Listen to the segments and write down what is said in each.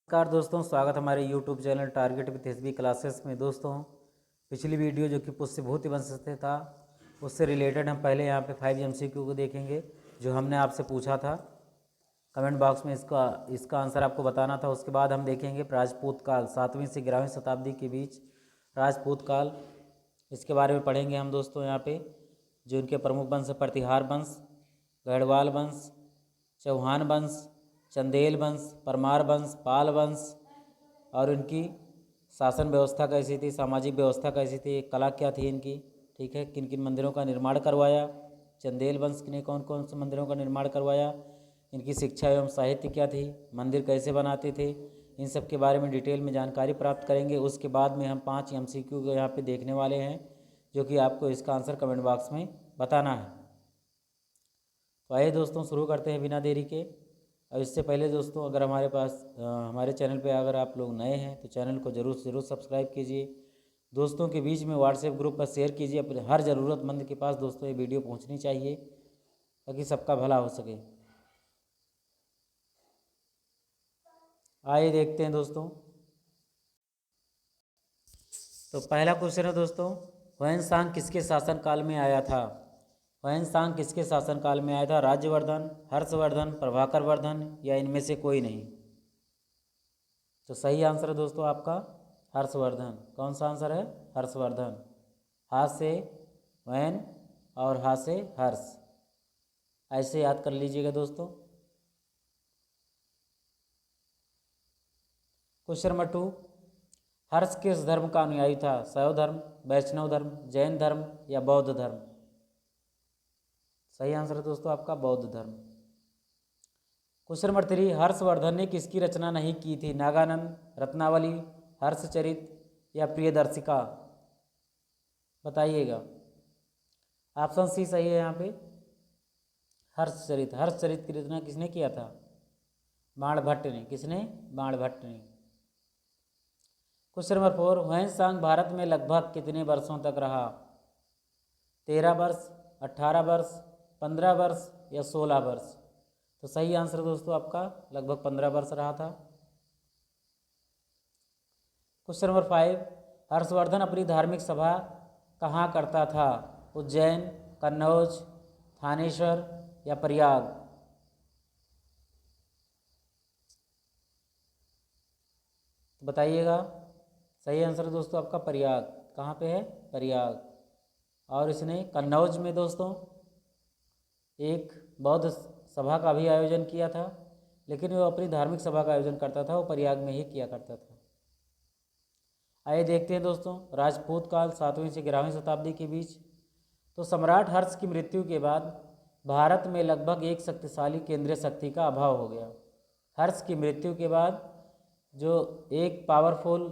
नमस्कार दोस्तों, स्वागत हमारे YouTube channel target with SB classes में। दोस्तों, पिछली वीडियो जो कि पुष्य भूति वंश से था, उससे रिलेटेड हम पहले यहाँ पे 5 MCQ को देखेंगे जो हमने आपसे पूछा था। कमेंट बॉक्स में इसका आंसर आपको बताना था। उसके बाद हम देखेंगे राजपूत काल, 7वीं से 11वीं शताब्दी के बीच राजपूत काल, इसके बारे में पढ़ेंगे हम दोस्तों। यहाँ पे जो इनके प्रमुख वंश, प्रतिहार वंश, गढ़वाल वंश, चौहान वंश, चंदेल वंश, परमार वंश, पाल वंश, और इनकी शासन व्यवस्था कैसी थी, सामाजिक व्यवस्था कैसी थी, कला क्या थी इनकी, ठीक है, किन किन मंदिरों का निर्माण करवाया, चंदेल वंश ने कौन कौन से मंदिरों का निर्माण करवाया, इनकी शिक्षा एवं साहित्य क्या थी, मंदिर कैसे बनाते थे, इन सब के बारे में डिटेल में जानकारी प्राप्त करेंगे। उसके बाद में हम 5 MCQ को यहाँ पे देखने वाले हैं, जो कि आपको इसका आंसर कमेंट बॉक्स में बताना है। तो आइए दोस्तों, शुरू करते हैं बिना देरी के। और इससे पहले दोस्तों, अगर हमारे चैनल पे अगर आप लोग नए हैं तो चैनल को ज़रूर से ज़रूर सब्सक्राइब कीजिए। दोस्तों के बीच में व्हाट्सएप ग्रुप पर शेयर कीजिए। अपने हर ज़रूरतमंद के पास दोस्तों ये वीडियो पहुंचनी चाहिए ताकि सबका भला हो सके। आइए देखते हैं दोस्तों। तो पहला क्वेश्चन है दोस्तों, ह्वेन-सांग किसके शासनकाल में आया था? ह्वेन-सांग किसके शासनकाल में आया था? राज्यवर्धन, हर्षवर्धन, प्रभाकर वर्धन या इनमें से कोई नहीं? तो सही आंसर है दोस्तों आपका हर्षवर्धन। कौन सा आंसर है? हर्षवर्धन। हा से वैन और हा से हर्ष, ऐसे याद कर लीजिएगा दोस्तों। क्वेश्चन नंबर 2, हर्ष किस धर्म का अनुयायी था? शैव धर्म, वैष्णव धर्म, जैन धर्म या बौद्ध धर्म? सही आंसर है दोस्तों आपका बौद्ध धर्म। क्वेश्चन नंबर 3, हर्षवर्धन ने किसकी रचना नहीं की थी? नागानंद, रत्नावली, हर्षचरित या प्रियदर्शिका? बताइएगा। ऑप्शन सी सही है यहाँ पे, हर्षचरित। हर्षचरित की रचना किसने किया था? बाणभट्ट ने। किसने? बाणभट्ट ने। क्वेश्चन नंबर 4, ह्वेन-सांग भारत में लगभग कितने वर्षों तक रहा? 13 वर्ष, 18 वर्ष, 15 वर्ष या 16 वर्ष? तो सही आंसर दोस्तों आपका लगभग 15 वर्ष रहा था। क्वेश्चन नंबर 5, हर्षवर्धन अपनी धार्मिक सभा कहाँ करता था? उज्जैन, कन्नौज, थानेश्वर या प्रयाग? तो बताइएगा। सही आंसर है दोस्तों आपका प्रयाग। कहाँ पे है? प्रयाग। और इसने कन्नौज में दोस्तों एक बौद्ध सभा का भी आयोजन किया था, लेकिन वो अपनी धार्मिक सभा का आयोजन करता था वो प्रयाग में ही किया करता था। आइए देखते हैं दोस्तों, राजपूत काल 7वीं से 11वीं शताब्दी के बीच। तो सम्राट हर्ष की मृत्यु के बाद भारत में लगभग एक शक्तिशाली केंद्रीय शक्ति का अभाव हो गया। हर्ष की मृत्यु के बाद जो एक पावरफुल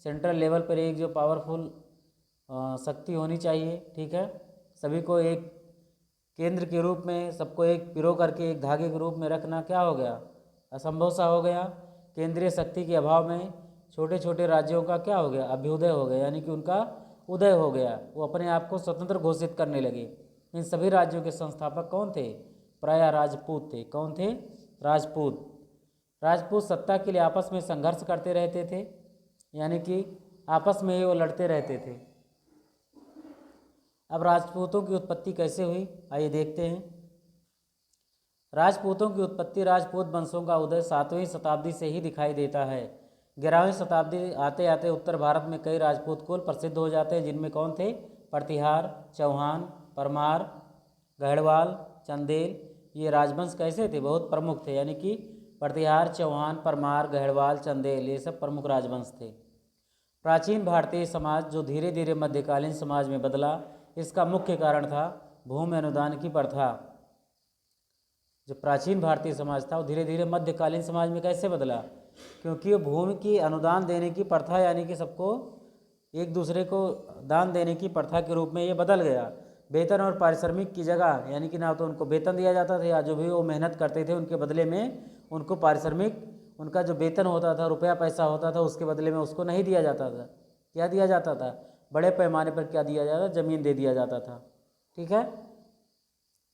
सेंट्रल लेवल पर एक जो पावरफुल शक्ति होनी चाहिए, ठीक है, सभी को एक केंद्र के रूप में, सबको एक पिरो करके एक धागे के रूप में रखना, क्या हो गया? असंभव सा हो गया। केंद्रीय शक्ति के अभाव में छोटे छोटे राज्यों का क्या हो गया? अभ्युदय हो गया, यानी कि उनका उदय हो गया। वो अपने आप को स्वतंत्र घोषित करने लगे। इन सभी राज्यों के संस्थापक कौन थे? प्रायः राजपूत थे। कौन थे? राजपूत। राजपूत सत्ता के लिए आपस में संघर्ष करते रहते थे, यानी कि आपस में ही वो लड़ते रहते थे। अब राजपूतों की उत्पत्ति कैसे हुई, आइए देखते हैं। राजपूतों की उत्पत्ति, राजपूत वंशों का उदय 7वीं शताब्दी से ही दिखाई देता है। 11वीं शताब्दी आते आते उत्तर भारत में कई राजपूत कुल प्रसिद्ध हो जाते हैं, जिनमें कौन थे? प्रतिहार, चौहान, परमार, गढ़वाल, चंदेल। ये राजवंश कैसे थे? बहुत प्रमुख थे, यानी कि प्रतिहार, चौहान, परमार, गढ़वाल, चंदेल, ये सब प्रमुख राजवंश थे। प्राचीन भारतीय समाज जो धीरे धीरे मध्यकालीन समाज में बदला, इसका मुख्य कारण था भूमि अनुदान की प्रथा। जो प्राचीन भारतीय समाज था वो धीरे धीरे मध्यकालीन समाज में कैसे बदला? क्योंकि वो भूमि की अनुदान देने की प्रथा, यानी कि सबको एक दूसरे को दान देने की प्रथा के रूप में ये बदल गया। वेतन और पारिश्रमिक की जगह, यानी कि ना तो उनको वेतन दिया जाता था, या जो भी वो मेहनत करते थे उनके बदले में उनको पारिश्रमिक, उनका जो वेतन होता था, रुपया पैसा होता था, उसके बदले में उसको नहीं दिया जाता था। क्या दिया जाता था? बड़े पैमाने पर क्या दिया जाता था? ज़मीन दे दिया जाता था, ठीक है।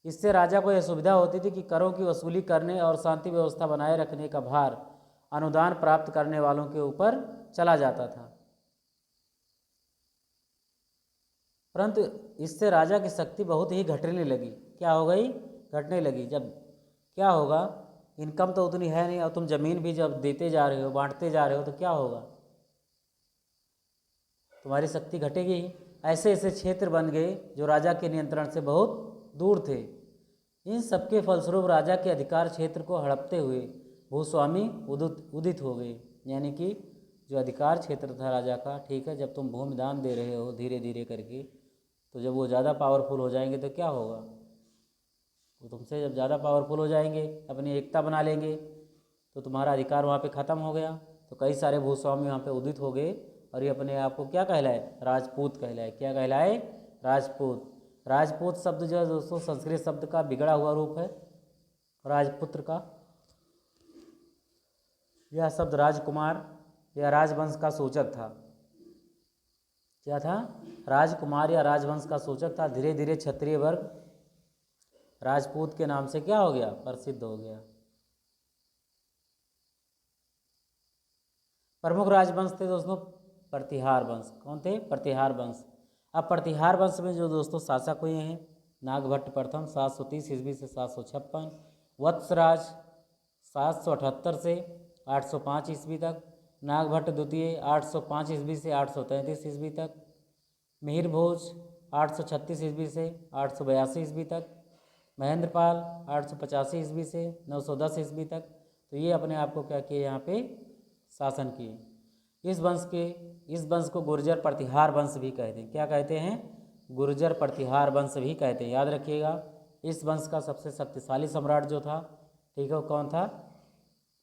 इससे राजा को यह सुविधा होती थी कि करों की वसूली करने और शांति व्यवस्था बनाए रखने का भार अनुदान प्राप्त करने वालों के ऊपर चला जाता था। परंतु इससे राजा की शक्ति बहुत ही घटने लगी। क्या हो गई? घटने लगी। जब क्या होगा, इनकम तो उतनी है नहीं और तुम जमीन भी जब देते जा रहे हो, बांटते जा रहे हो, तो क्या होगा? तुम्हारी शक्ति घटेगी ही। ऐसे ऐसे क्षेत्र बन गए जो राजा के नियंत्रण से बहुत दूर थे। इन सबके फलस्वरूप राजा के अधिकार क्षेत्र को हड़पते हुए भूस्वामी उदित हो गए। यानी कि जो अधिकार क्षेत्र था राजा का, ठीक है, जब तुम भूमि दान दे रहे हो धीरे धीरे करके, तो जब वो ज़्यादा पावरफुल हो जाएंगे तो क्या होगा? वो तुमसे जब ज़्यादा पावरफुल हो जाएंगे, अपनी एकता बना लेंगे, तो तुम्हारा अधिकार वहाँ पे ख़त्म हो गया। तो कई सारे भूस्वामी वहाँ पे उदित हो गए और ये अपने आप को क्या कहलाए? राजपूत कहलाए। क्या कहलाए? राजपूत। राजपूत शब्द जो है दोस्तों संस्कृत शब्द का बिगड़ा हुआ रूप है राजपुत्र का। यह शब्द राजकुमार या राजवंश का सूचक था। क्या था? राजकुमार या राजवंश का सूचक था। धीरे धीरे क्षत्रिय वर्ग राजपूत के नाम से क्या हो गया? प्रसिद्ध हो गया। प्रमुख राजवंश थे दोस्तों प्रतिहार वंश। कौन थे? प्रतिहार वंश। अब प्रतिहार वंश में जो दोस्तों शासक हुए हैं, नागभट्ट प्रथम 730 ईस्वी से 756, वत्सराज 778 से 805 ईस्वी तक, नागभट्ट द्वितीय 805 ईस्वी से 833 ईस्वी तक, मिहिर भोज 836 ईस्वी से 882 ईस्वी तक, महेंद्रपाल 885 ईस्वी से 910 ईस्वी तक। तो ये अपने आप को क्या किए? यहाँ पे शासन किए। इस वंश को गुर्जर प्रतिहार वंश भी कहते हैं। क्या कहते हैं? गुर्जर प्रतिहार वंश भी कहते हैं। याद रखिएगा। इस वंश का सबसे शक्तिशाली सम्राट जो था, ठीक है, वो कौन था?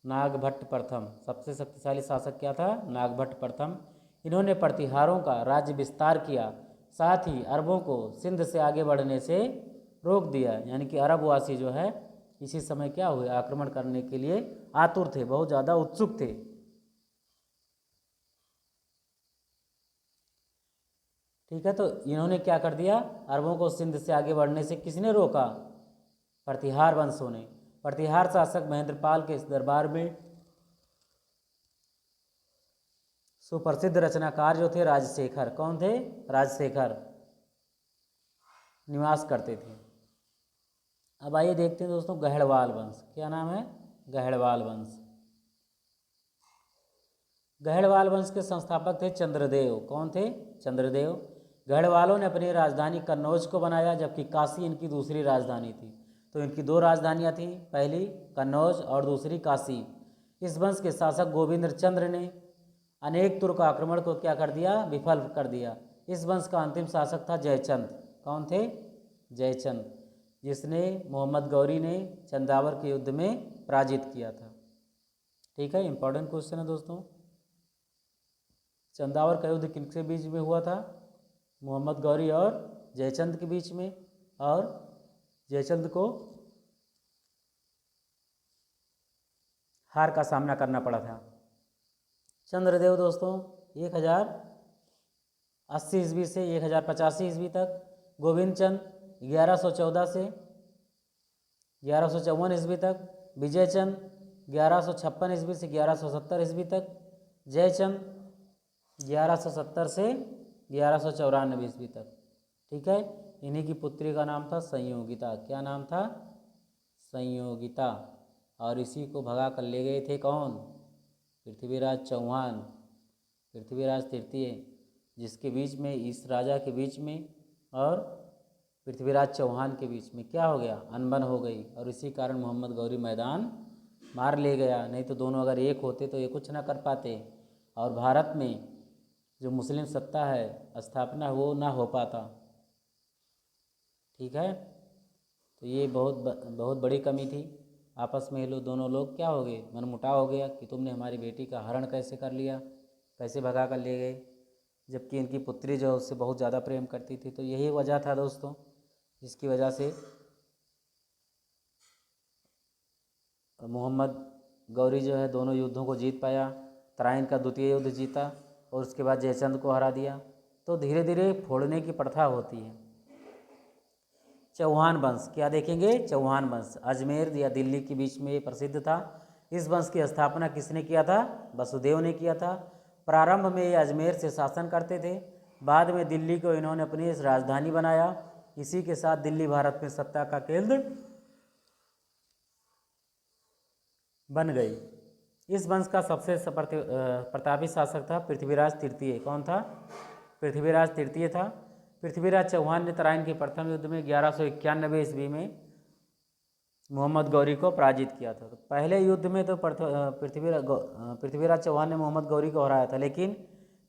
नागभट्ट प्रथम। सबसे शक्तिशाली शासक क्या था? नागभट्ट प्रथम। इन्होंने प्रतिहारों का राज्य विस्तार किया, साथ ही अरबों को सिंध से आगे बढ़ने से रोक दिया। यानी कि अरबवासी जो है इसी समय क्या हुए? आक्रमण करने के लिए आतुर थे, बहुत ज़्यादा उत्सुक थे। ठीक है, तो इन्होंने क्या कर दिया? अरबों को सिंध से आगे बढ़ने से किसने रोका? प्रतिहार वंशों ने। प्रतिहार शासक महेंद्रपाल के इस दरबार में सुप्रसिद्ध रचनाकार जो थे राजशेखर, कौन थे? राजशेखर निवास करते थे। अब आइए देखते हैं दोस्तों गहड़वाल वंश। क्या नाम है? गहड़वाल वंश। गहड़वाल वंश के संस्थापक थे चंद्रदेव। कौन थे? चंद्रदेव। गहड़वालों ने अपनी राजधानी कन्नौज को बनाया, जबकि काशी इनकी दूसरी राजधानी थी। तो इनकी दो राजधानियां थीं, पहली कन्नौज और दूसरी काशी। इस वंश के शासक गोविंद चंद्र ने अनेक तुर्क आक्रमण को क्या कर दिया? विफल कर दिया। इस वंश का अंतिम शासक था जयचंद। कौन थे? जयचंद, जिसने मोहम्मद गौरी ने चंदावर के युद्ध में पराजित किया था। ठीक है, इंपॉर्टेंट क्वेश्चन है दोस्तों। चंदावर का युद्ध किनके बीच में हुआ था? मोहम्मद गौरी और जयचंद के बीच में, और जयचंद को हार का सामना करना पड़ा था। चंद्रदेव दोस्तों 1080 ईस्वी से 1085 ईस्वी तक, गोविंद चंद 1114 से 1154 ईस्वी तक, विजय चंद 1156 ईस्वी से 1170 ईस्वी तक, जयचंद 1170 से 1194 ईस्वी तक। ठीक है, इन्हीं की पुत्री का नाम था संयोगिता। क्या नाम था? संयोगिता। और इसी को भगा कर ले गए थे कौन? पृथ्वीराज चौहान, पृथ्वीराज तृतीय, जिसके बीच में, इस राजा के बीच में और पृथ्वीराज चौहान के बीच में क्या हो गया? अनबन हो गई, और इसी कारण मोहम्मद गौरी मैदान मार ले गया। नहीं तो दोनों अगर एक होते तो ये कुछ ना कर पाते, और भारत में जो मुस्लिम सत्ता है स्थापना वो ना हो पाता। ठीक है, तो ये बहुत बड़ी कमी थी। आपस में ये लोग दोनों लोग क्या हो गए? मनमुटाव हो गया कि तुमने हमारी बेटी का हरण कैसे कर लिया, कैसे भगा कर ले गए, जबकि इनकी पुत्री जो है उससे बहुत ज़्यादा प्रेम करती थी। तो यही वजह था दोस्तों, जिसकी वजह से मोहम्मद गौरी जो है दोनों युद्धों को जीत पाया। तराइन का द्वितीय युद्ध जीता और उसके बाद जयचंद को हरा दिया। तो धीरे धीरे फोड़ने की प्रथा होती है। चौहान वंश, क्या देखेंगे? चौहान वंश अजमेर या दिल्ली के बीच में प्रसिद्ध था। इस वंश की स्थापना किसने किया था? वसुदेव ने किया था। प्रारंभ में ये अजमेर से शासन करते थे, बाद में दिल्ली को इन्होंने अपनी राजधानी बनाया। इसी के साथ दिल्ली भारत में सत्ता का केंद्र बन गई। इस वंश का सबसे प्रतापी शासक था पृथ्वीराज तृतीय। कौन था? पृथ्वीराज तृतीय था। पृथ्वीराज चौहान ने तराइन के प्रथम युद्ध में 1191 ईस्वी में मोहम्मद गौरी को पराजित किया था। तो पहले युद्ध में तो पृथ्वीराज चौहान ने मोहम्मद गौरी को हराया था, लेकिन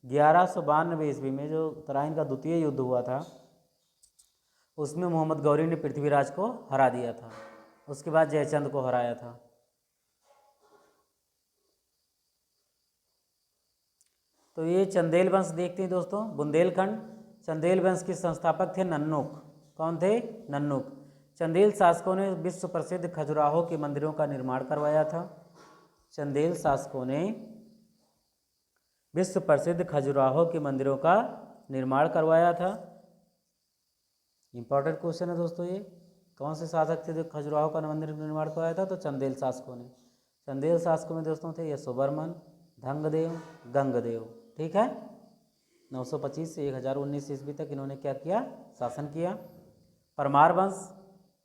1192 ईस्वी में जो तराइन का द्वितीय युद्ध हुआ था उसमें मोहम्मद गौरी ने पृथ्वीराज को हरा दिया था। उसके बाद जयचंद को हराया था। तो ये चंदेल वंश देखते हैं दोस्तों। बुंदेलखंड चंदेल वंश के संस्थापक थे नन्नुक। कौन थे? नन्नुक। चंदेल शासकों ने विश्व प्रसिद्ध खजुराहो के मंदिरों का निर्माण करवाया था। चंदेल शासकों ने विश्व प्रसिद्ध खजुराहो के मंदिरों का निर्माण करवाया था। इंपॉर्टेंट क्वेश्चन है दोस्तों ये। कौन से शासक थे जो खजुराहो का मंदिर निर्माण करवाया था? तो चंदेल शासकों ने। चंदेल शासकों में दोस्तों थे यशोवर्मन, धंगदेव, गंगदेव। ठीक है। 925 से 1019 ईस्वी तक इन्होंने क्या किया? शासन किया। परमार वंश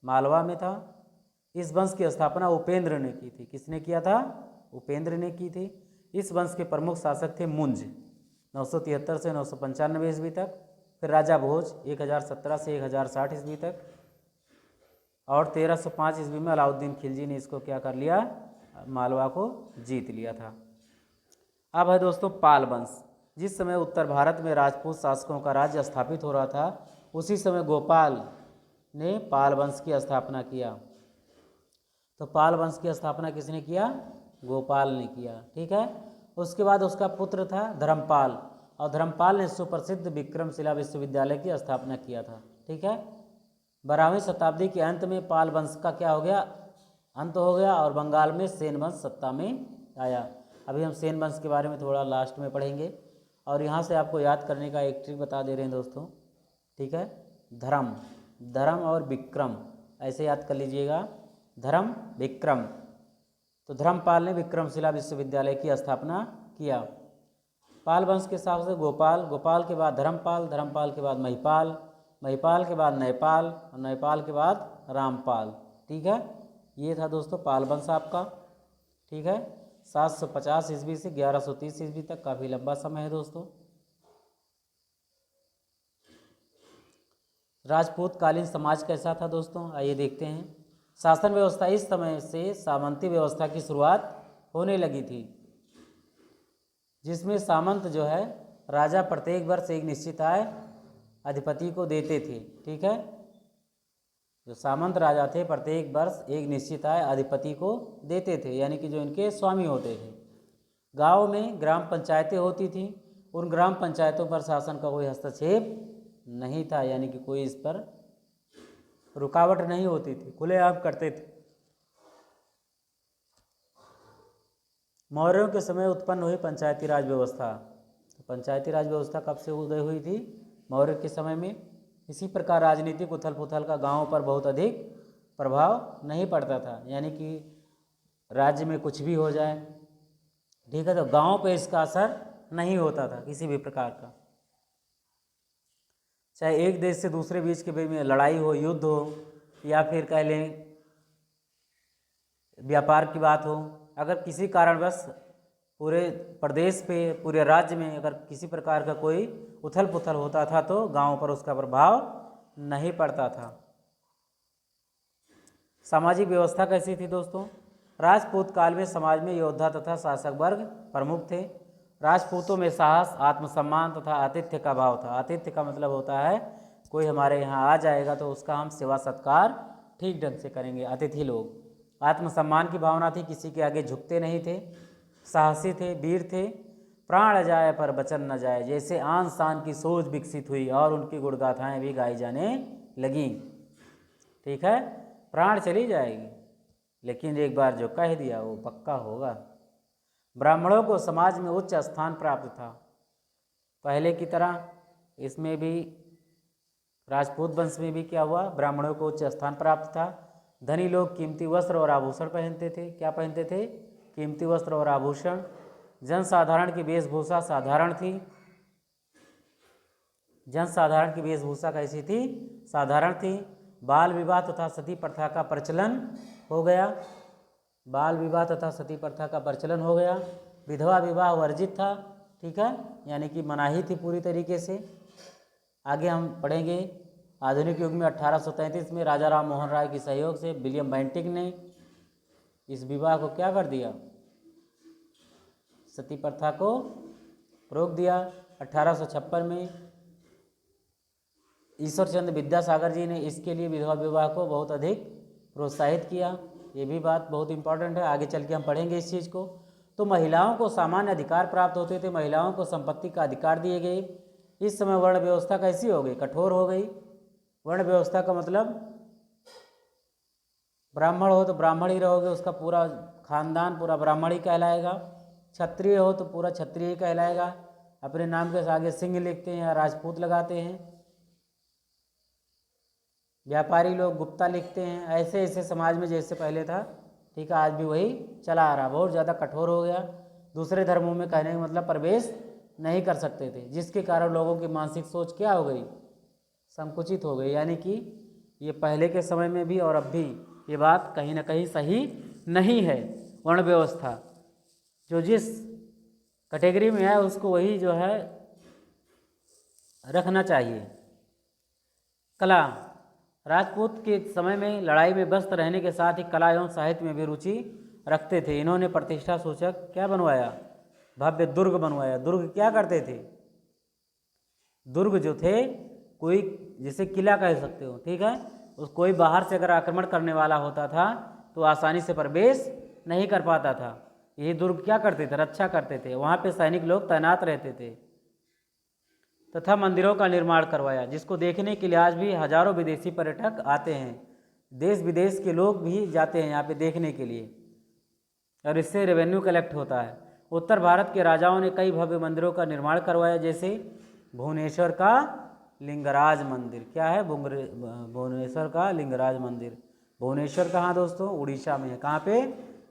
मालवा में था। इस वंश की स्थापना उपेंद्र ने की थी। किसने किया था? उपेंद्र ने की थी। इस वंश के प्रमुख शासक थे मुंज 973 से 995 ईस्वी तक। फिर राजा भोज 1017 से 1060 ईस्वी तक। और 1305 ईस्वी में अलाउद्दीन खिलजी ने इसको क्या कर लिया? मालवा को जीत लिया था। अब है दोस्तों पाल वंश। जिस समय उत्तर भारत में राजपूत शासकों का राज्य स्थापित हो रहा था, उसी समय गोपाल ने पाल वंश की स्थापना किया। तो पाल वंश की स्थापना किसने किया? गोपाल ने किया। ठीक है। उसके बाद उसका पुत्र था धर्मपाल, और धर्मपाल ने सुप्रसिद्ध विक्रमशिला विश्वविद्यालय की स्थापना किया था। ठीक है। 12वीं शताब्दी के अंत में पाल वंश का क्या हो गया? अंत हो गया, और बंगाल में सेन वंश सत्ता में आया। अभी हम सेन वंश के बारे में थोड़ा लास्ट में पढ़ेंगे। और यहाँ से आपको याद करने का एक ट्रिक बता दे रहे हैं दोस्तों। ठीक है। धर्म, धर्म और विक्रम ऐसे याद कर लीजिएगा। धर्म विक्रम। तो धर्मपाल ने विक्रमशिला विश्वविद्यालय की स्थापना किया। पाल वंश के हिसाब से गोपाल, गोपाल के बाद धर्मपाल, धर्मपाल के बाद महिपाल, महिपाल के बाद नयपाल, और नयपाल के बाद रामपाल। ठीक है। ये था दोस्तों पाल वंश आपका। ठीक है। 750 ईस्वी से 1130 ईस्वी तक काफ़ी लंबा समय है दोस्तों। राजपूत कालीन समाज कैसा था दोस्तों? आइए देखते हैं। शासन व्यवस्था इस समय से सामंती व्यवस्था की शुरुआत होने लगी थी, जिसमें सामंत जो है राजा प्रत्येक वर्ष एक निश्चित आय अधिपति को देते थे। ठीक है। जो सामंत राजा थे प्रत्येक वर्ष एक निश्चित आय अधिपति को देते थे, यानी कि जो इनके स्वामी होते थे। गांव में ग्राम पंचायतें होती थी। उन ग्राम पंचायतों पर शासन का कोई हस्तक्षेप नहीं था, यानी कि कोई इस पर रुकावट नहीं होती थी, खुलेआम करते थे। मौर्यों के समय उत्पन्न हुई पंचायती राज व्यवस्था। तो पंचायती राज व्यवस्था कब से उदय हुई थी? मौर्य के समय में। इसी प्रकार राजनीतिक उथल पुथल का गांवों पर बहुत अधिक प्रभाव नहीं पड़ता था, यानी कि राज्य में कुछ भी हो जाए, ठीक है, तो गांव पे इसका असर नहीं होता था किसी भी प्रकार का। चाहे एक देश से दूसरे बीच के बीच में लड़ाई हो, युद्ध हो, या फिर कह लें व्यापार की बात हो, अगर किसी कारणवश पूरे प्रदेश पे, पूरे राज्य में अगर किसी प्रकार का कोई उथल पुथल होता था तो गांव पर उसका प्रभाव नहीं पड़ता था। सामाजिक व्यवस्था कैसी थी दोस्तों? राजपूत काल में समाज में योद्धा तथा शासक वर्ग प्रमुख थे। राजपूतों में साहस, आत्मसम्मान तथा आतिथ्य का भाव था। आतिथ्य का मतलब होता है कोई हमारे यहाँ आ जाएगा तो उसका हम सेवा सत्कार ठीक ढंग से करेंगे, अतिथि लोग। आत्मसम्मान की भावना थी, किसी के आगे झुकते नहीं थे। साहसी थे, वीर थे। प्राण जाए पर वचन न जाए, जैसे आन शान की सोच विकसित हुई और उनकी गुणगाथाएं भी गाई जाने लगी। ठीक है। प्राण चली जाएगी, लेकिन एक बार जो कह दिया वो पक्का होगा। ब्राह्मणों को समाज में उच्च स्थान प्राप्त था। पहले की तरह इसमें भी राजपूत वंश में भी क्या हुआ? ब्राह्मणों को उच्च स्थान प्राप्त था। धनी लोग कीमती वस्त्र और आभूषण पहनते थे। क्या पहनते थे? कीमती वस्त्र और आभूषण। जनसाधारण की वेशभूषा साधारण थी। जनसाधारण की वेशभूषा कैसी थी? साधारण थी। बाल विवाह तथा सती प्रथा का प्रचलन हो गया। बाल विवाह तथा सती प्रथा का प्रचलन हो गया। विधवा विवाह वर्जित था, ठीक है, यानी कि मनाही थी पूरी तरीके से। आगे हम पढ़ेंगे आधुनिक युग में 1833 में राजा राम मोहन राय के सहयोग से विलियम बेंटिक ने इस विवाह को क्या कर दिया? सती प्रथा को रोक दिया। 1856 में ईश्वरचंद्र विद्यासागर जी ने इसके लिए विधवा विवाह को बहुत अधिक प्रोत्साहित किया। ये भी बात बहुत इंपॉर्टेंट है, आगे चल के हम पढ़ेंगे इस चीज़ को। तो महिलाओं को सामान्य अधिकार प्राप्त होते थे, महिलाओं को संपत्ति का अधिकार दिए गए। इस समय वर्ण व्यवस्था कैसी हो गई? कठोर हो गई। वर्ण व्यवस्था का मतलब ब्राह्मण हो तो ब्राह्मण ही रहोगे, उसका पूरा खानदान पूरा ब्राह्मण ही कहलाएगा। क्षत्रिय हो तो पूरा क्षत्रिय ही कहलाएगा। अपने नाम के आगे सिंह लिखते हैं या राजपूत लगाते हैं। व्यापारी लोग गुप्ता लिखते हैं। ऐसे ऐसे समाज में जैसे पहले था, ठीक है, आज भी वही चला आ रहा। बहुत ज़्यादा कठोर हो गया। दूसरे धर्मों में कहने का मतलब प्रवेश नहीं कर सकते थे, जिसके कारण लोगों की मानसिक सोच क्या हो गई? संकुचित हो गई। यानी कि ये पहले के समय में भी और अब भी ये बात कहीं ना कहीं सही नहीं है। वर्ण व्यवस्था जो जिस कैटेगरी में है उसको वही जो है रखना चाहिए। कला, राजपूत के समय में लड़ाई में व्यस्त रहने के साथ ही कला एवं साहित्य में भी रुचि रखते थे। इन्होंने प्रतिष्ठा सूचक क्या बनवाया? भव्य दुर्ग बनवाया। दुर्ग क्या करते थे? दुर्ग जो थे कोई जैसे किला कह सकते हो, ठीक है, उस कोई बाहर से अगर आक्रमण करने वाला होता था तो आसानी से प्रवेश नहीं कर पाता था। यही दुर्ग क्या करते थे? रक्षा करते थे। वहाँ पे सैनिक लोग तैनात रहते थे। तथा मंदिरों का निर्माण करवाया, जिसको देखने के लिए आज भी हजारों विदेशी पर्यटक आते हैं। देश विदेश के लोग भी जाते हैं यहाँ पे देखने के लिए, और इससे रेवेन्यू कलेक्ट होता है। उत्तर भारत के राजाओं ने कई भव्य मंदिरों का निर्माण करवाया, जैसे भुवनेश्वर का लिंगराज मंदिर। क्या है? भुवनेश्वर का लिंगराज मंदिर। भुवनेश्वर कहाँ दोस्तों? उड़ीसा में है। कहाँ पे?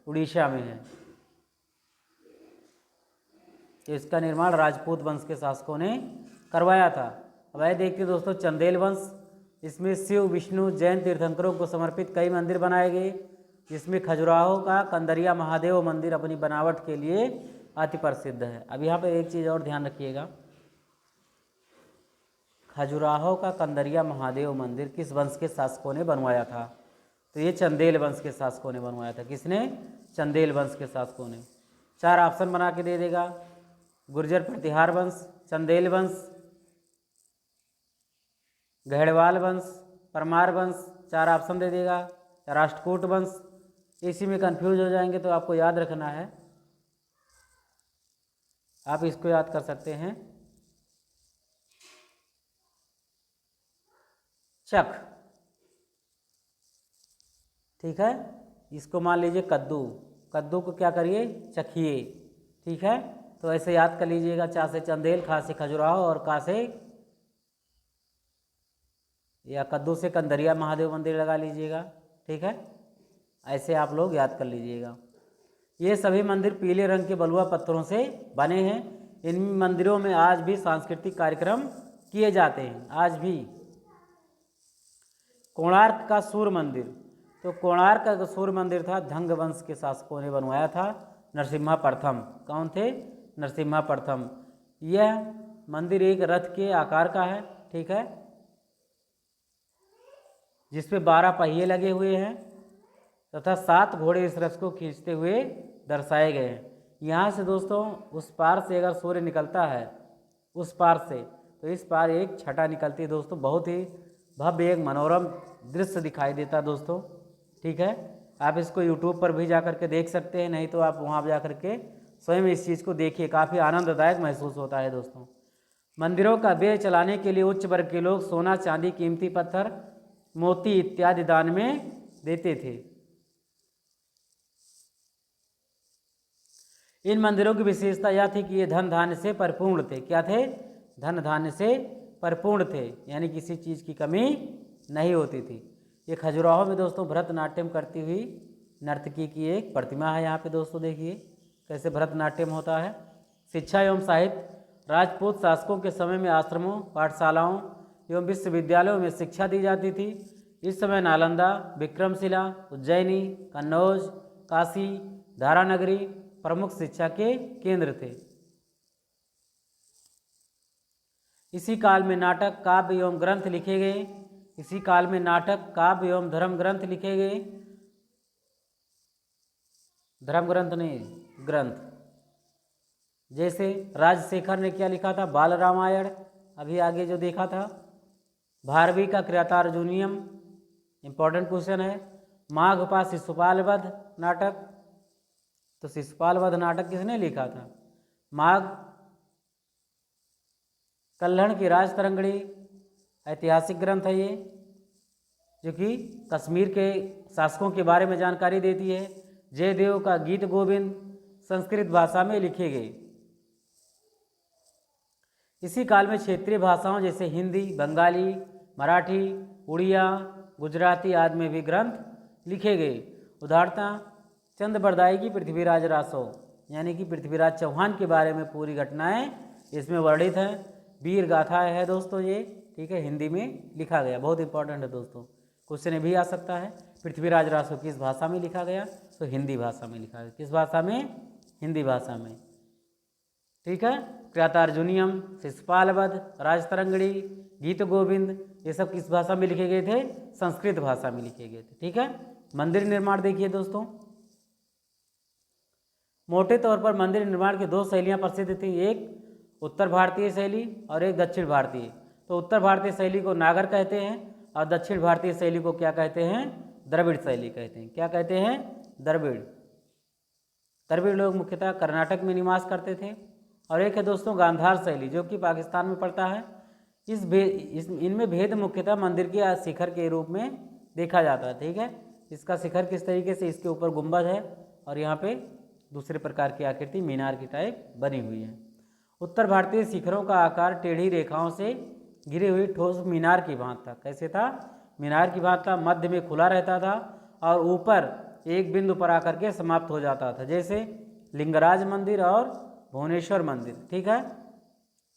उड़ीसा में है। इसका निर्माण राजपूत वंश के शासकों ने करवाया था। अब आइए देखते दोस्तों चंदेल वंश। इसमें शिव, विष्णु, जैन तीर्थंकरों को समर्पित कई मंदिर बनाए गए, जिसमें खजुराहो का कंदरिया महादेव मंदिर अपनी बनावट के लिए अति प्रसिद्ध है। अब यहाँ पर एक चीज़ और ध्यान रखिएगा, खजुराहो का कंदरिया महादेव मंदिर किस वंश के शासकों ने बनवाया था? तो ये चंदेल वंश के शासकों ने बनवाया था। किसने? चंदेल वंश के शासकों ने। 4 ऑप्शन बना के दे देगा। गुर्जर प्रतिहार वंश, चंदेल वंश, गढ़वाल वंश, परमार वंश। 4 ऑप्शन दे देगा। राष्ट्रकूट वंश। इसी में कंफ्यूज हो जाएंगे तो आपको याद रखना है, आप इसको याद कर सकते हैं, चक, ठीक है। इसको मान लीजिए कद्दू। कद्दू को क्या करिए? चखिए, ठीक है। तो ऐसे याद कर लीजिएगा। चा से चंदेल, खा से खजुराहो और का से या कद्दू से कंदरिया महादेव मंदिर लगा लीजिएगा, ठीक है। ऐसे आप लोग याद कर लीजिएगा। ये सभी मंदिर पीले रंग के बलुआ पत्थरों से बने हैं। इन मंदिरों में आज भी सांस्कृतिक कार्यक्रम किए जाते हैं, आज भी। कोणार्क का सूर्य मंदिर, तो कोणार्क का सूर्य मंदिर था धंग वंश के शासकों ने बनवाया था। नरसिम्हा प्रथम। कौन थे? नरसिम्हा प्रथम। यह मंदिर एक रथ के आकार का है, ठीक है, जिसपे 12 पहिए लगे हुए हैं तथा 7 घोड़े इस रथ को खींचते हुए दर्शाए गए हैं। यहाँ से दोस्तों उस पार से अगर सूर्य निकलता है उस पार से, तो इस पार एक छटा निकलती है दोस्तों। बहुत ही भव्य एक मनोरम दृश्य दिखाई देता है दोस्तों, ठीक है। आप इसको यूट्यूब पर भी जा कर के देख सकते हैं, नहीं तो आप वहाँ जा कर के स्वयं इस चीज़ को देखिए, काफ़ी आनंददायक महसूस होता है दोस्तों। मंदिरों का व्यय चलाने के लिए उच्च वर्ग के लोग सोना, चांदी, कीमती पत्थर, मोती इत्यादि दान में देते थे। इन मंदिरों की विशेषता यह थी कि ये धन धान्य से परिपूर्ण थे। क्या थे? धन धान्य से परिपूर्ण थे, यानी किसी चीज़ की कमी नहीं होती थी। ये खजुराहो में दोस्तों भरतनाट्यम करती हुई नर्तकी की एक प्रतिमा है यहाँ पे दोस्तों, देखिए कैसे भरतनाट्यम होता है। शिक्षा एवं साहित्य, राजपूत शासकों के समय में आश्रमों, पाठशालाओं एवं विश्वविद्यालयों में शिक्षा दी जाती थी। इस समय नालंदा, विक्रमशिला, उज्जैनी, कन्नौज, काशी, धारानगरी प्रमुख शिक्षा के केंद्र थे। इसी काल में नाटक, काव्य एवं ग्रंथ लिखे गए। इसी काल में नाटक, काव्य एवं धर्म ग्रंथ लिखे गए। धर्म ग्रंथ नहीं, ग्रंथ। जैसे राजशेखर ने क्या लिखा था, बाल रामायण, अभी आगे जो देखा था। भारवी का कृतार्जुनीयम, इंपॉर्टेंट क्वेश्चन है। माघपा शिशुपाल वध नाटक, तो शिशुपाल वध नाटक किसने लिखा था? माघ। कल्हण की राजतरंगिणी ऐतिहासिक ग्रंथ है ये, जो कि कश्मीर के शासकों के बारे में जानकारी देती है। जयदेव का गीत गोविंद संस्कृत भाषा में लिखे गए। इसी काल में क्षेत्रीय भाषाओं जैसे हिंदी, बंगाली, मराठी, उड़िया, गुजराती आदि में भी ग्रंथ लिखे गए। उदाहरणतः चंद बरदाई की पृथ्वीराज रासो, यानी कि पृथ्वीराज चौहान के बारे में पूरी घटनाएं इसमें वर्णित हैं। वीर गाथा है दोस्तों ये, ठीक है, हिंदी में लिखा गया, बहुत इंपॉर्टेंट है दोस्तों, क्वेश्चन भी आ सकता है। पृथ्वीराज रासो किस भाषा में लिखा गया? तो हिंदी भाषा में लिखा गया। किस भाषा में? हिंदी भाषा में, ठीक है। कृतार्जुनीयम, शिशुपाल वध, राजतरंगिणी, गीत गोविंद, ये सब किस भाषा में लिखे गए थे? संस्कृत भाषा में लिखे गए थे, ठीक है। मंदिर निर्माण देखिए दोस्तों, मोटे तौर पर मंदिर निर्माण की दो शैलियाँ प्रसिद्ध थी, एक उत्तर भारतीय शैली और एक दक्षिण भारतीय। तो उत्तर भारतीय शैली को नागर कहते हैं और दक्षिण भारतीय शैली को क्या कहते हैं? द्रविड़ शैली कहते हैं। क्या कहते हैं? द्रविड़। द्रविड़ लोग मुख्यतः कर्नाटक में निवास करते थे। और एक है दोस्तों गांधार शैली, जो कि पाकिस्तान में पड़ता है। इनमें भेद मुख्यतः मंदिर के शिखर के रूप में देखा जाता है, ठीक है। इसका शिखर किस तरीके से, इसके ऊपर गुंबद है और यहाँ पे दूसरे प्रकार की आकृति मीनार की टाइप बनी हुई है। उत्तर भारतीय शिखरों का आकार टेढ़ी रेखाओं से घिरी हुई ठोस मीनार की भांति था। कैसे था? मीनार की भांति था, मध्य में खुला रहता था और ऊपर एक बिंदु पर आकर के समाप्त हो जाता था, जैसे लिंगराज मंदिर और भुवनेश्वर मंदिर, ठीक है।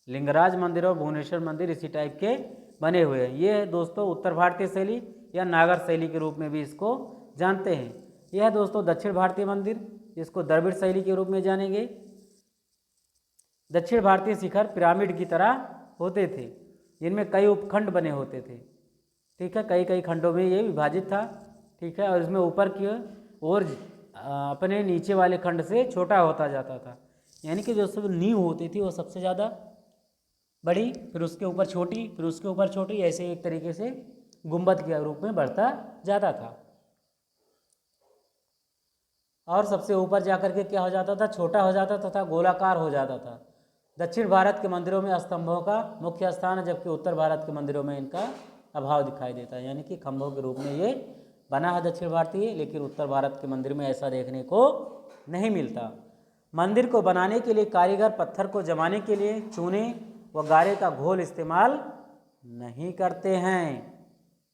लिंगराज मंदिर और भुवनेश्वर मंदिर इसी टाइप के बने हुए हैं। ये है दोस्तों उत्तर भारतीय शैली या नागर शैली के रूप में भी इसको जानते हैं। यह है दोस्तों दक्षिण भारतीय मंदिर, जिसको द्रविड़ शैली के रूप में जानेंगे। दक्षिण भारतीय शिखर पिरामिड की तरह होते थे, जिनमें कई उपखंड बने होते थे, ठीक है। कई कई खंडों में ये विभाजित था, ठीक है। और इसमें ऊपर की ओर अपने नीचे वाले खंड से छोटा होता जाता था, यानी कि जो सब नींव होती थी वो सबसे ज़्यादा बड़ी, फिर उसके ऊपर छोटी, फिर उसके ऊपर छोटी, ऐसे एक तरीके से गुंबद के रूप में बढ़ता जाता था। और सबसे ऊपर जाकर के क्या हो जाता था? छोटा हो जाता तथा गोलाकार हो जाता था। दक्षिण भारत के मंदिरों में स्तंभों का मुख्य स्थान है, जबकि उत्तर भारत के मंदिरों में इनका अभाव दिखाई देता है, यानी कि खंभों के रूप में ये बना है दक्षिण भारतीय, लेकिन उत्तर भारत के मंदिर में ऐसा देखने को नहीं मिलता। मंदिर को बनाने के लिए कारीगर पत्थर को जमाने के लिए चूने व गारे का घोल इस्तेमाल नहीं करते हैं।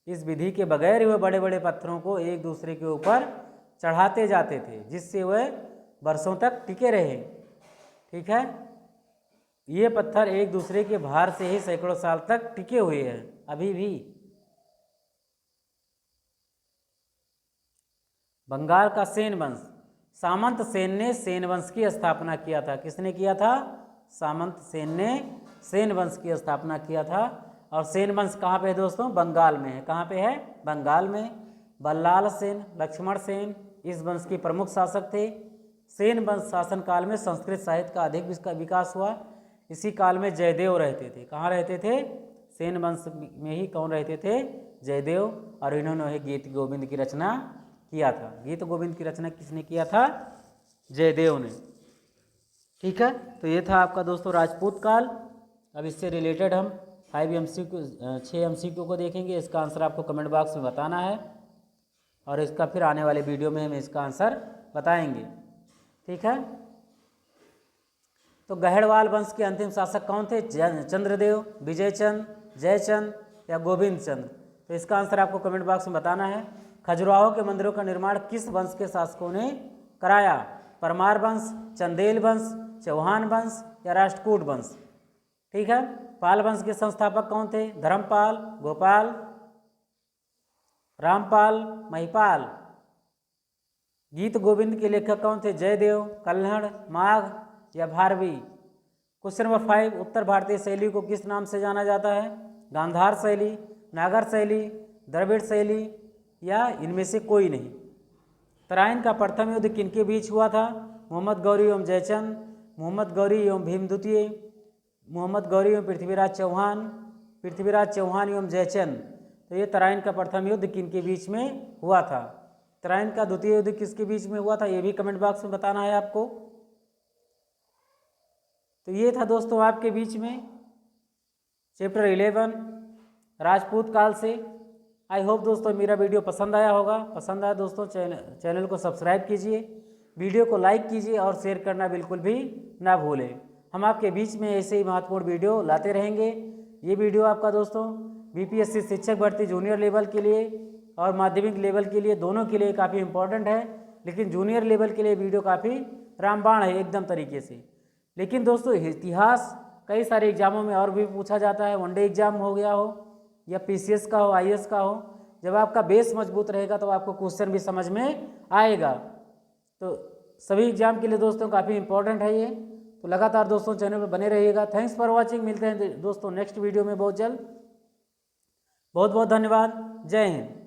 इस विधि के बगैर वह बड़े बड़े पत्थरों को एक दूसरे के ऊपर चढ़ाते जाते थे, जिससे वह बरसों तक टिके रहे, ठीक है। ये पत्थर एक दूसरे के भार से ही सैकड़ों साल तक टिके हुए हैं अभी भी। बंगाल का सेन वंश, सामंत सेन ने सेन वंश की स्थापना किया था। किसने किया था? सामंत सेन ने सेन वंश की स्थापना किया था। और सेन वंश कहाँ पे है दोस्तों? बंगाल में है। कहाँ पे है? बंगाल में। बल्लाल सेन, लक्ष्मण सेन इस वंश के प्रमुख शासक थे। सेन वंश शासन काल में संस्कृत साहित्य का अधिक विकास हुआ। इसी काल में जयदेव रहते थे। कहाँ रहते थे? सेन वंश में ही कौन रहते थे? जयदेव। और इन्होंने गीत गोविंद की रचना किया था। गीत गोविंद की रचना किसने किया था? जयदेव ने, ठीक है। तो ये था आपका दोस्तों राजपूत काल। अब इससे रिलेटेड हम 6 MCQ को देखेंगे। इसका आंसर आपको कमेंट बॉक्स में बताना है और इसका फिर आने वाले वीडियो में हम इसका आंसर बताएंगे, ठीक है। तो गहड़वाल वंश के अंतिम शासक कौन थे? चंद्रदेव, विजयचंद, जयचंद या गोविंद चंद? तो इसका आंसर आपको कमेंट बॉक्स में बताना है। खजुराहो के मंदिरों का निर्माण किस वंश के शासकों ने कराया? परमार वंश, चंदेल वंश, चौहान वंश या राष्ट्रकूट वंश? ठीक है। पाल वंश के संस्थापक कौन थे? धर्मपाल, गोपाल, रामपाल, महिपाल। गीत गोविंद के लेखक कौन थे? जयदेव, कल्हड़, माघ या भारवी? क्वेश्चन नंबर 5, उत्तर भारतीय शैली को किस नाम से जाना जाता है? गांधार शैली, नागर शैली, द्रविड़ शैली या इनमें से कोई नहीं? तराइन का प्रथम युद्ध किनके बीच हुआ था? मोहम्मद गौरी एवं जयचंद, मोहम्मद गौरी एवं भीम द्वितीय, मोहम्मद गौरी एवं पृथ्वीराज चौहान, पृथ्वीराज चौहान एवं जयचंद। तो ये तराइन का प्रथम युद्ध किनके बीच में हुआ था? तराइन का द्वितीय युद्ध किसके बीच में हुआ था? ये भी कमेंट बॉक्स में बताना है आपको। तो ये था दोस्तों आपके बीच में चैप्टर 11 राजपूत काल से। आई होप दोस्तों मेरा वीडियो पसंद आया होगा। पसंद आया दोस्तों चैनल को सब्सक्राइब कीजिए, वीडियो को लाइक कीजिए और शेयर करना बिल्कुल भी ना भूलें। हम आपके बीच में ऐसे ही महत्वपूर्ण वीडियो लाते रहेंगे। ये वीडियो आपका दोस्तों बीपीएससी शिक्षक भर्ती जूनियर लेवल के लिए और माध्यमिक लेवल के लिए दोनों के लिए काफ़ी इंपॉर्टेंट है, लेकिन जूनियर लेवल के लिए वीडियो काफ़ी रामबाण है एकदम तरीके से। लेकिन दोस्तों इतिहास कई सारे एग्जामों में और भी पूछा जाता है, वनडे एग्जाम हो गया हो या पीसीएस का हो, आईएएस का हो। जब आपका बेस मजबूत रहेगा तो आपको क्वेश्चन भी समझ में आएगा। तो सभी एग्जाम के लिए दोस्तों काफ़ी इंपॉर्टेंट है ये। तो लगातार दोस्तों चैनल पर बने रहिएगा। Thanks for watching. मिलते हैं दोस्तों नेक्स्ट वीडियो में बहुत जल्द। बहुत बहुत धन्यवाद। जय हिंद।